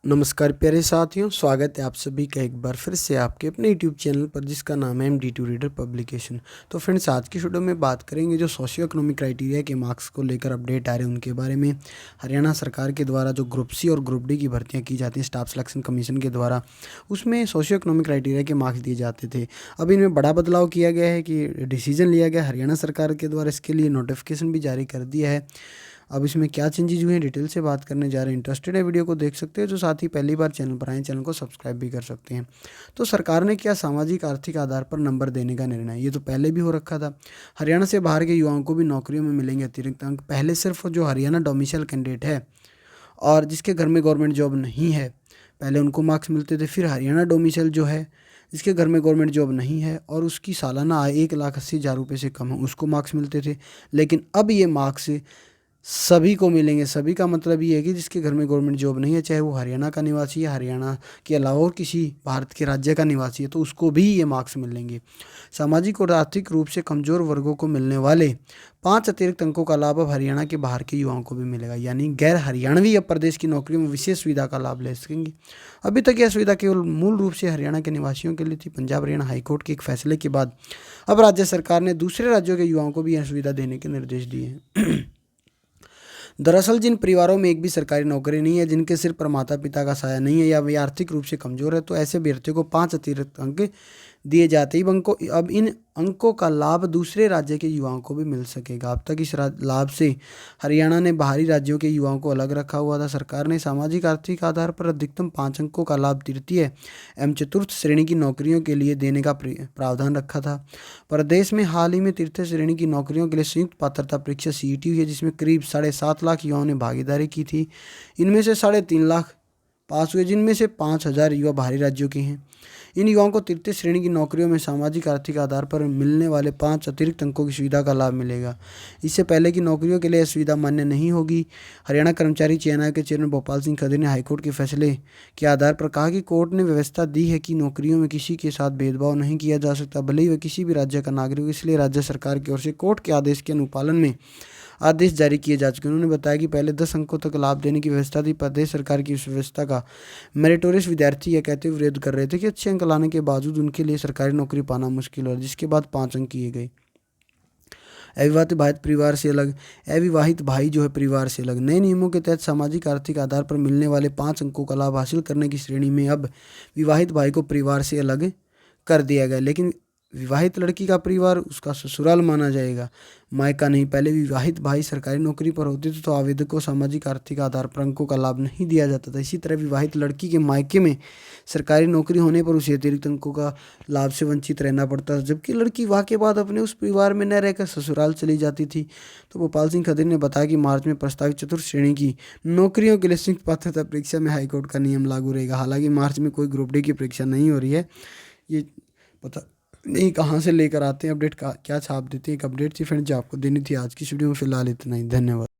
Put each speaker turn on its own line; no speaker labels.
नमस्कार प्यारे साथियों, स्वागत है आप सभी का एक बार फिर से आपके अपने यूट्यूब चैनल पर जिसका नाम है MD2 रीडर पब्लिकेशन। तो फ्रेंड्स, आज की वीडियो में बात करेंगे जो सोशियो इकोनॉमिक क्राइटेरिया के मार्क्स को लेकर अपडेट आ रहे हैं उनके बारे में। हरियाणा सरकार के द्वारा जो ग्रुप सी और ग्रुप डी की भर्तियाँ की जाती हैं स्टाफ सिलेक्शन कमीशन के द्वारा, उसमें सोशियो इकोनॉमिक क्राइटेरिया के मार्क्स दिए जाते थे। अब इनमें बड़ा बदलाव किया गया है कि डिसीजन लिया गया हरियाणा सरकार के द्वारा, इसके लिए नोटिफिकेशन भी जारी कर दिया है। अब इसमें क्या चेंजेज हुए हैं डिटेल से बात करने जा रहे हैं। इंटरेस्टेड है वीडियो को देख सकते हैं। जो साथ ही पहली बार चैनल पर आए, चैनल को सब्सक्राइब भी कर सकते हैं। तो सरकार ने किया सामाजिक आर्थिक आधार पर नंबर देने का निर्णय। ये तो पहले भी हो रखा था। हरियाणा से बाहर के युवाओं को भी नौकरियों में मिलेंगे अतिरिक्त अंक। पहले सिर्फ जो हरियाणा डोमिसाइल कैंडिडेट है और जिसके घर में गवर्नमेंट जॉब नहीं है, पहले उनको मार्क्स मिलते थे। फिर हरियाणा डोमिसाइल जो है, जिसके घर में गवर्नमेंट जॉब नहीं है और उसकी सालाना आय 1,80,000 रुपये से कम है, उसको मार्क्स मिलते थे। लेकिन अब ये मार्क्स सभी को मिलेंगे। सभी का मतलब ये है कि जिसके घर में गवर्नमेंट जॉब नहीं है, चाहे वो हरियाणा का निवासी है, हरियाणा के अलावा और किसी भारत के राज्य का निवासी है, तो उसको भी ये मार्क्स मिलेंगे। सामाजिक और आर्थिक रूप से कमज़ोर वर्गों को मिलने वाले 5 अतिरिक्त अंकों का लाभ अब हरियाणा के बाहर के युवाओं को भी मिलेगा। यानी गैर हरियाणवी अब प्रदेश की नौकरियों में विशेष सुविधा का लाभ ले सकेंगे। अभी तक यह सुविधा केवल मूल रूप से हरियाणा के निवासियों के लिए थी। पंजाब हरियाणा हाईकोर्ट के एक फैसले के बाद अब राज्य सरकार ने दूसरे राज्यों के युवाओं को भी यह सुविधा देने के निर्देश दिए हैं। दरअसल जिन परिवारों में एक भी सरकारी नौकरी नहीं है, जिनके सिर पर माता पिता का साया नहीं है या वे आर्थिक रूप से कमजोर है, तो ऐसे अभ्यर्थियों को 5 अतिरिक्त अंक दिए जाते हैं। अब इन अंकों का लाभ दूसरे राज्य के युवाओं को भी मिल सकेगा। अब तक इस लाभ से हरियाणा ने बाहरी राज्यों के युवाओं को अलग रखा हुआ था। सरकार ने सामाजिक आर्थिक आधार पर अधिकतम 5 अंकों का लाभ तृतीय एवं चतुर्थ श्रेणी की नौकरियों के लिए देने का प्रावधान रखा था। प्रदेश में हाल ही में तृतीय श्रेणी की नौकरियों के लिए संयुक्त पात्रता परीक्षा CET हुई है, जिसमें करीब 7.5 लाख युवाओं ने भागीदारी की थी। इनमें से 3.5 लाख पास हुए, जिनमें से 5,000 युवा बाहरी राज्यों के हैं। इन युवाओं को तृतीय श्रेणी की नौकरियों में सामाजिक आर्थिक आधार पर मिलने वाले 5 अतिरिक्त अंकों की सुविधा का लाभ मिलेगा। इससे पहले की नौकरियों के लिए यह सुविधा मान्य नहीं होगी। हरियाणा कर्मचारी चयन आयोग के चेयरमैन भोपाल सिंह खत्री ने हाईकोर्ट के फैसले के आधार पर कहा कि कोर्ट ने व्यवस्था दी है कि नौकरियों में किसी के साथ भेदभाव नहीं किया जा सकता, भले ही वह किसी भी राज्य का नागरिक हो। इसलिए राज्य सरकार की ओर से कोर्ट के आदेश के अनुपालन में आदेश जारी किए जा चुके हैं। उन्होंने बताया कि पहले 10 अंकों तक लाभ देने की व्यवस्था थी। प्रदेश सरकार की इस व्यवस्था का मेरिटोरियस विद्यार्थी यह कहते हुए विरोध कर रहे थे कि अच्छे अंक लाने के बावजूद उनके लिए सरकारी नौकरी पाना मुश्किल हो, जिसके बाद 5 अंक किए गए। अविवाहित भाई जो है परिवार से अलग। नए नियमों के तहत सामाजिक आर्थिक आधार पर मिलने वाले 5 अंकों का लाभ हासिल करने की श्रेणी में अब विवाहित भाई को परिवार से अलग कर दिया गया। लेकिन विवाहित लड़की का परिवार उसका ससुराल माना जाएगा, मायका नहीं। पहले विवाहित भाई सरकारी नौकरी पर होते थे तो आवेदक को सामाजिक आर्थिक आधार पर अंकों का लाभ नहीं दिया जाता था। इसी तरह विवाहित लड़की के मायके में सरकारी नौकरी होने पर उसे अतिरिक्त अंकों का लाभ से वंचित रहना पड़ता था, जबकि लड़की विवाह के बाद अपने उस परिवार में न रहकर ससुराल चली जाती थी। तो भोपाल सिंह खत्री ने बताया कि मार्च में प्रस्तावित चतुर्थ श्रेणी की नौकरियों के लिए संयुक्त पात्रता परीक्षा में हाईकोर्ट का नियम लागू रहेगा। हालांकि मार्च में कोई ग्रुप डी की परीक्षा नहीं हो रही है। ये पता नहीं कहाँ से लेकर आते हैं अपडेट, का क्या छाप देते हैं। एक अपडेट थी फ्रेंड जो आपको देनी थी आज की वीडियो में। फिलहाल इतना ही, धन्यवाद।